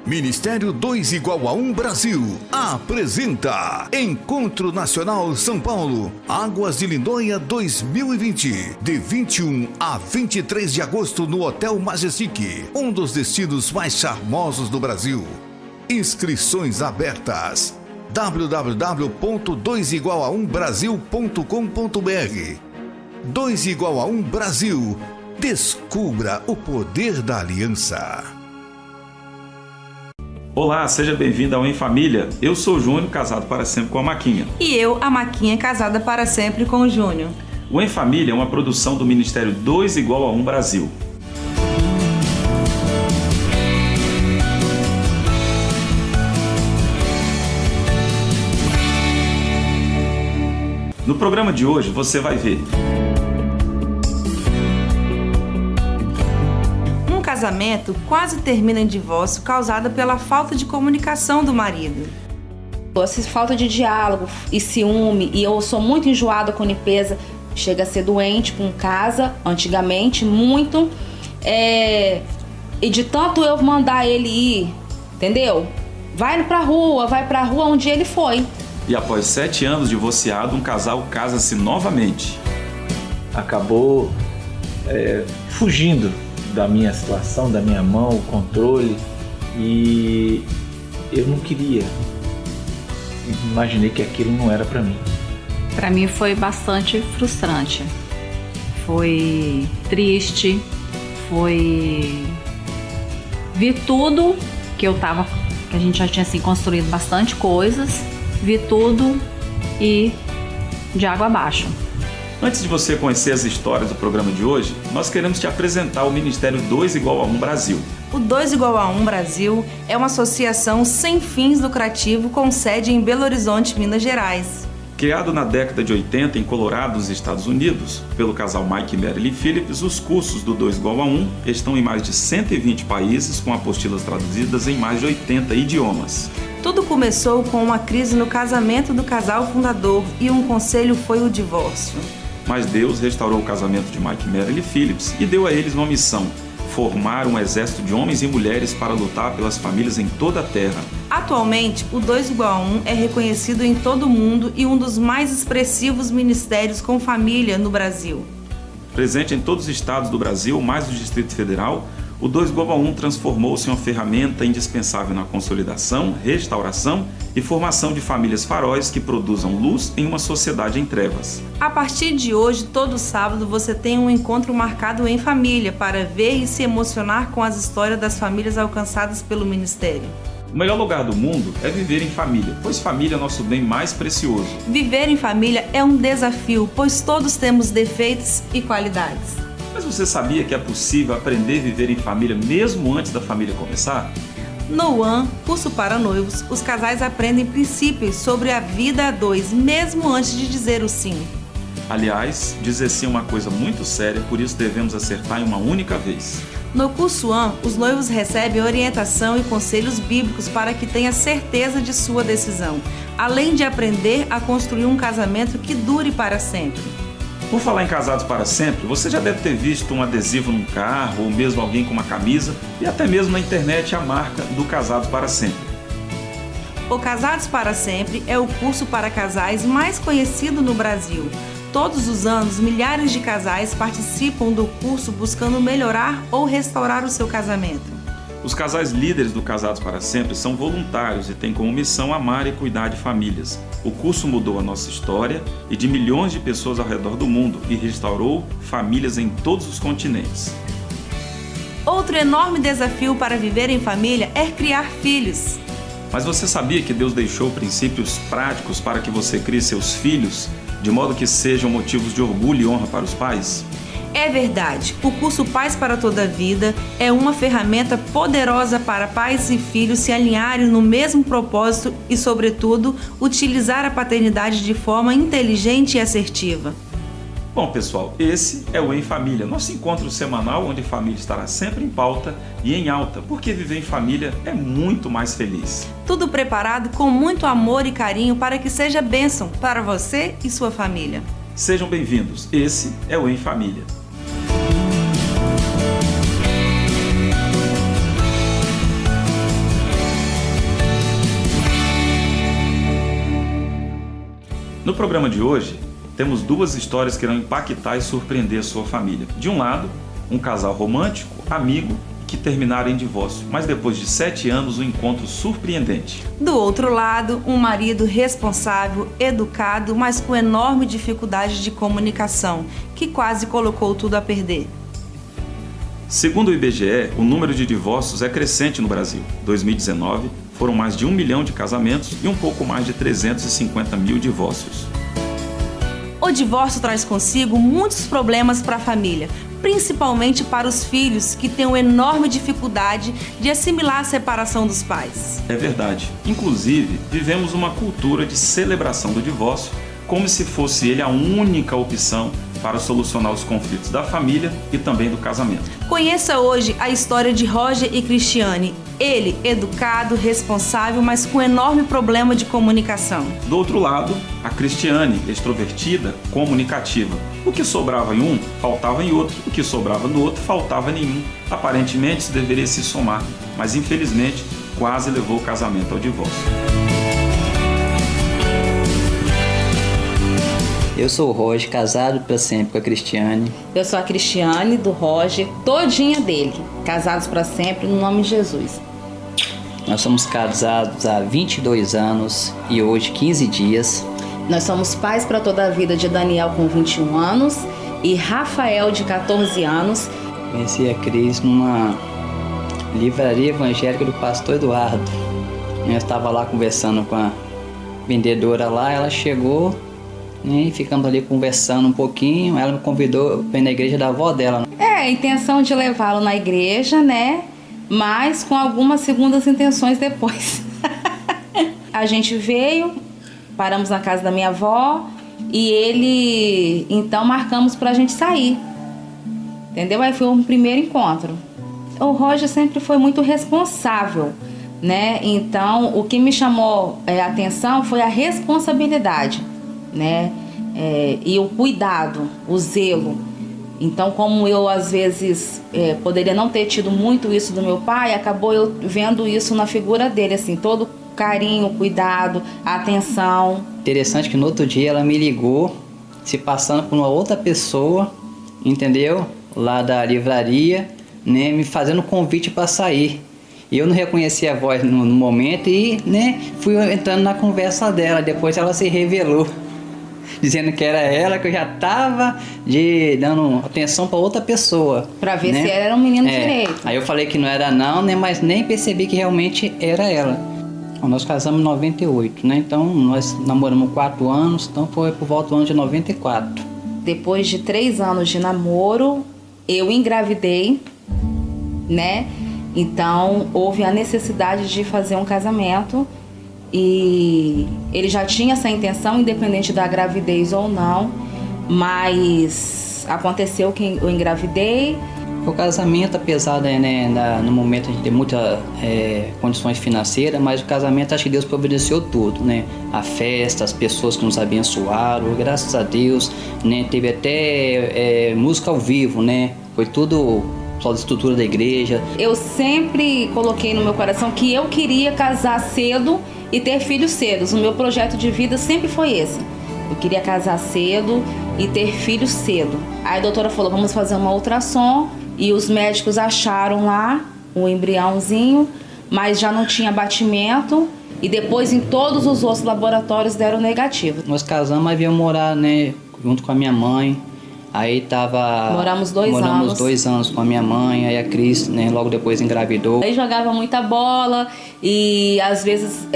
Ministério 2 igual a 1 Brasil apresenta Encontro Nacional São Paulo, Águas de Lindóia 2020, de 21 a 23 de agosto no Hotel Majestic, um dos destinos mais charmosos do Brasil. Inscrições abertas. www.2igual1brasil.com.br 2 igual a 1 Brasil. Descubra o poder da aliança. Olá, seja bem-vindo ao Em Família. Eu sou o Júnior, casado para sempre com a Maquinha. E eu, a Maquinha, casada para sempre com o Júnior. O Em Família é uma produção do Ministério 2 igual a 1 Brasil. No programa de hoje você vai ver: um casamento quase termina em divórcio causado pela falta de comunicação do marido. Essa falta de diálogo e ciúme, e eu sou muito enjoada com limpeza, chega a ser doente com casa, antigamente, muito. E de tanto eu mandar ele ir, entendeu? Vai pra rua onde ele foi. E após 7 anos divorciado, um casal casa-se novamente. Acabou fugindo da minha situação, da minha mão, o controle, e eu não queria. Imaginei que aquilo não era para mim. Para mim foi bastante frustrante. Foi triste, vi tudo que a gente já tinha assim construído bastante coisas. Vi tudo e de água abaixo. Antes de você conhecer as histórias do programa de hoje, nós queremos te apresentar o Ministério 2 igual a 1 Brasil. O 2 igual a 1 Brasil é uma associação sem fins lucrativos com sede em Belo Horizonte, Minas Gerais. Criado na década de 80 em Colorado, nos Estados Unidos, pelo casal Mike e Marilyn Phillips, os cursos do 2 igual a 1 estão em mais de 120 países, com apostilas traduzidas em mais de 80 idiomas. Tudo começou com uma crise no casamento do casal fundador e um conselho foi o divórcio. Mas Deus restaurou o casamento de Mike e Marilyn Phillips e deu a eles uma missão: formar um exército de homens e mulheres para lutar pelas famílias em toda a terra. Atualmente, o 2 igual a 1 é reconhecido em todo o mundo e um dos mais expressivos ministérios com família no Brasil. Presente em todos os estados do Brasil, mais o Distrito Federal, o 2 igual a 1 transformou-se em uma ferramenta indispensável na consolidação, restauração e formação de famílias faróis que produzam luz em uma sociedade em trevas. A partir de hoje, todo sábado, você tem um encontro marcado em família para ver e se emocionar com as histórias das famílias alcançadas pelo Ministério. O melhor lugar do mundo é viver em família, pois família é nosso bem mais precioso. Viver em família é um desafio, pois todos temos defeitos e qualidades. Mas você sabia que é possível aprender a viver em família mesmo antes da família começar? No ONE, curso para noivos, os casais aprendem princípios sobre a vida a dois, mesmo antes de dizer o sim. Aliás, dizer sim é uma coisa muito séria, por isso devemos acertar em uma única vez. No curso ONE, os noivos recebem orientação e conselhos bíblicos para que tenha certeza de sua decisão, além de aprender a construir um casamento que dure para sempre. Por falar em casados para sempre, você já deve ter visto um adesivo num carro, ou mesmo alguém com uma camisa, e até mesmo na internet a marca do Casados para Sempre. O Casados para Sempre é o curso para casais mais conhecido no Brasil. Todos os anos, milhares de casais participam do curso buscando melhorar ou restaurar o seu casamento. Os casais líderes do Casados para Sempre são voluntários e têm como missão amar e cuidar de famílias. O curso mudou a nossa história e de milhões de pessoas ao redor do mundo e restaurou famílias em todos os continentes. Outro enorme desafio para viver em família é criar filhos. Mas você sabia que Deus deixou princípios práticos para que você crie seus filhos, de modo que sejam motivos de orgulho e honra para os pais? É verdade, o curso Pais para Toda a Vida é uma ferramenta poderosa para pais e filhos se alinharem no mesmo propósito e, sobretudo, utilizar a paternidade de forma inteligente e assertiva. Bom, pessoal, esse é o Em Família, nosso encontro semanal onde a família estará sempre em pauta e em alta, porque viver em família é muito mais feliz. Tudo preparado com muito amor e carinho para que seja bênção para você e sua família. Sejam bem-vindos, esse é o Em Família. No programa de hoje, temos duas histórias que irão impactar e surpreender a sua família. De um lado, um casal romântico, amigo, que terminaram em divórcio, mas depois de 7 anos, um encontro surpreendente. Do outro lado, um marido responsável, educado, mas com enorme dificuldade de comunicação, que quase colocou tudo a perder. Segundo o IBGE, o número de divórcios é crescente no Brasil. Em 2019, foram mais de 1 milhão de casamentos e um pouco mais de 350 mil divórcios. O divórcio traz consigo muitos problemas para a família, principalmente para os filhos, que têm uma enorme dificuldade de assimilar a separação dos pais. É verdade. Inclusive, vivemos uma cultura de celebração do divórcio, como se fosse ele a única opção para solucionar os conflitos da família e também do casamento. Conheça hoje a história de Roger e Cristiane. Ele, educado, responsável, mas com enorme problema de comunicação. Do outro lado, a Cristiane, extrovertida, comunicativa. O que sobrava em um, faltava em outro. O que sobrava no outro, faltava em nenhum. Aparentemente, isso deveria se somar, mas infelizmente, quase levou o casamento ao divórcio. Eu sou o Roger, casado para sempre com a Cristiane. Eu sou a Cristiane, do Roger, todinha dele. Casados para sempre, no nome de Jesus. Nós somos casados há 22 anos e hoje 15 dias. Nós somos pais para toda a vida de Daniel com 21 anos e Rafael de 14 anos. Conheci a Cris numa livraria evangélica do pastor Eduardo. Eu estava lá conversando com a vendedora lá, ela chegou e ficamos ali conversando um pouquinho. Ela me convidou para ir na igreja da avó dela. A intenção de levá-lo na igreja, né? Mas com algumas segundas intenções depois. A gente veio, paramos na casa da minha avó e ele, então marcamos pra gente sair. Entendeu? Aí foi um primeiro encontro. O Roger sempre foi muito responsável, né? Então, o que me chamou a atenção foi a responsabilidade, né? E o cuidado, o zelo. Então, como eu às vezes poderia não ter tido muito isso do meu pai, acabou eu vendo isso na figura dele, assim, todo carinho, cuidado, atenção. Interessante que no outro dia ela me ligou, se passando por uma outra pessoa, entendeu? Lá da livraria, né, me fazendo convite para sair. E eu não reconheci a voz no momento e, né, fui entrando na conversa dela. Depois ela se revelou, dizendo que era ela, que eu já estava dando atenção para outra pessoa. Para ver, né? se era um menino direito. Aí eu falei que não era não, né, mas nem percebi que realmente era ela. Nós casamos em 98, né? Então nós namoramos 4 anos, então foi por volta do ano de 94. Depois de 3 anos de namoro, eu engravidei, né? Então houve a necessidade de fazer um casamento. E ele já tinha essa intenção, independente da gravidez ou não, mas aconteceu que eu engravidei. O casamento, apesar no momento a gente ter muitas condições financeiras, mas o casamento, acho que Deus providenciou tudo, né? A festa, as pessoas que nos abençoaram, graças a Deus, né? Teve até música ao vivo, né? Foi tudo só da estrutura da igreja. Eu sempre coloquei no meu coração que eu queria casar cedo e ter filhos cedo. O meu projeto de vida sempre foi esse. Eu queria casar cedo e ter filhos cedo. Aí a doutora falou, vamos fazer uma ultrassom. E os médicos acharam lá um embriãozinho, mas já não tinha batimento. E depois em todos os outros laboratórios deram negativo. Nós casamos, mas viemos morar, né, junto com a minha mãe. Aí Moramos 2 anos. Moramos 2 anos com a minha mãe, aí a Cris, né, logo depois engravidou. Aí jogava muita bola e às vezes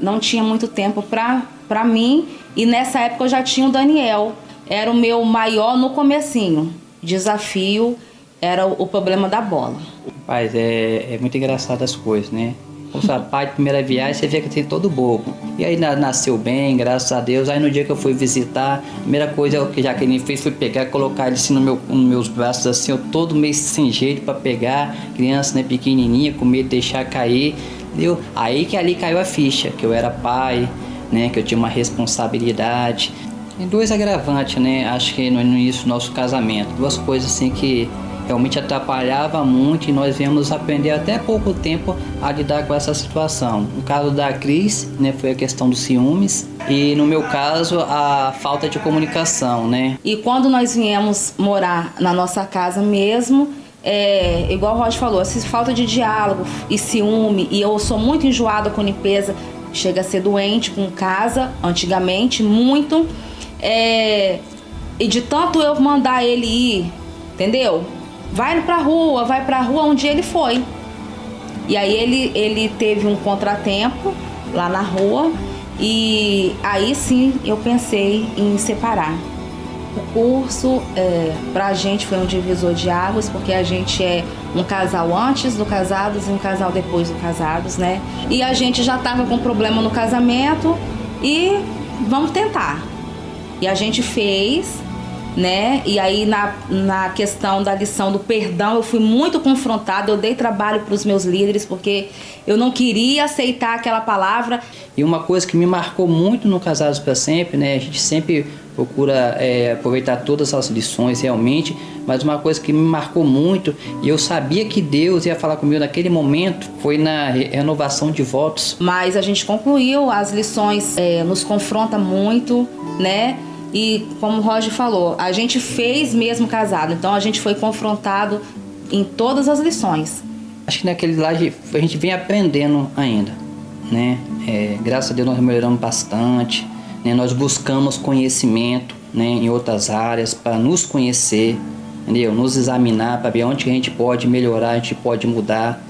não tinha muito tempo pra mim. E nessa época eu já tinha o Daniel. Era o meu maior no comecinho. Desafio era o problema da bola. Rapaz, é muito engraçado as coisas, né? O seu pai de primeira viagem, você vê que tem todo bobo. E aí nasceu bem, graças a Deus. Aí no dia que eu fui visitar, a primeira coisa que já que ele fez foi pegar, colocar ele assim nos meus braços, assim, eu todo meio sem jeito para pegar. Criança, né, pequenininha, com medo de deixar cair. Entendeu? Aí que ali caiu a ficha, que eu era pai, né, que eu tinha uma responsabilidade. Tem 2 agravantes, né, acho que no início do nosso casamento. 2 coisas assim que realmente atrapalhava muito e nós viemos aprender até pouco tempo a lidar com essa situação. No caso da Cris, né, foi a questão dos ciúmes e no meu caso a falta de comunicação, né? E quando nós viemos morar na nossa casa mesmo, igual o Roger falou, essa falta de diálogo e ciúme, e eu sou muito enjoada com limpeza, chega a ser doente com casa, antigamente, muito, e de tanto eu mandar ele ir, entendeu? Vai pra rua um dia ele foi. E aí ele teve um contratempo lá na rua, e aí sim eu pensei em separar. O curso pra gente foi um divisor de águas, porque a gente é um casal antes do casados e um casal depois do casados, né? E a gente já tava com problema no casamento e vamos tentar. E a gente fez, né? E aí na questão da lição do perdão eu fui muito confrontada, eu dei trabalho para os meus líderes porque eu não queria aceitar aquela palavra. E uma coisa que me marcou muito no Casados para Sempre, né? A gente sempre procura aproveitar todas as lições realmente, mas uma coisa que me marcou muito e eu sabia que Deus ia falar comigo naquele momento foi na renovação de votos. Mas a gente concluiu, as lições nos confronta muito, né? E como o Roger falou, a gente fez mesmo casado, então a gente foi confrontado em todas as lições. Acho que naquele lá a gente vem aprendendo ainda, né? Graças a Deus nós melhoramos bastante, né? Nós buscamos conhecimento, né, em outras áreas para nos conhecer, entendeu? Nos examinar para ver onde que a gente pode melhorar, a gente pode mudar.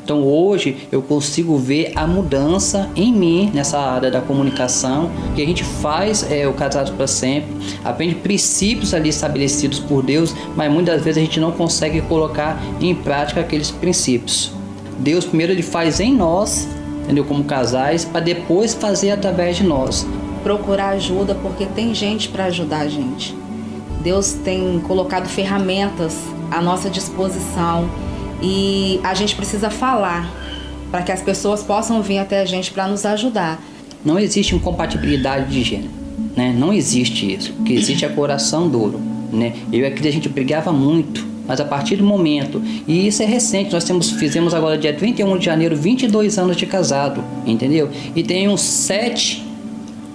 Então hoje eu consigo ver a mudança em mim nessa área da comunicação, que a gente faz o Casados para Sempre, aprende princípios ali estabelecidos por Deus, mas muitas vezes a gente não consegue colocar em prática aqueles princípios. Deus primeiro ele faz em nós, entendeu? Como casais, para depois fazer através de nós. Procurar ajuda porque tem gente para ajudar a gente. Deus tem colocado ferramentas à nossa disposição. E a gente precisa falar para que as pessoas possam vir até a gente para nos ajudar. Não existe incompatibilidade de gênero, né? Não existe isso. O que existe é coração duro, né? Eu e a Cris, a gente brigava muito, mas a partir do momento, e isso é recente, nós fizemos agora dia 31 de janeiro 22 anos de casado, entendeu? E tem uns 7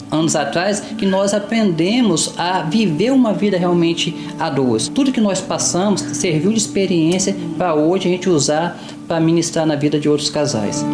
anos atrás que nós aprendemos a viver uma vida realmente a dois. Tudo que nós passamos serviu de experiência para hoje a gente usar para ministrar na vida de outros casais.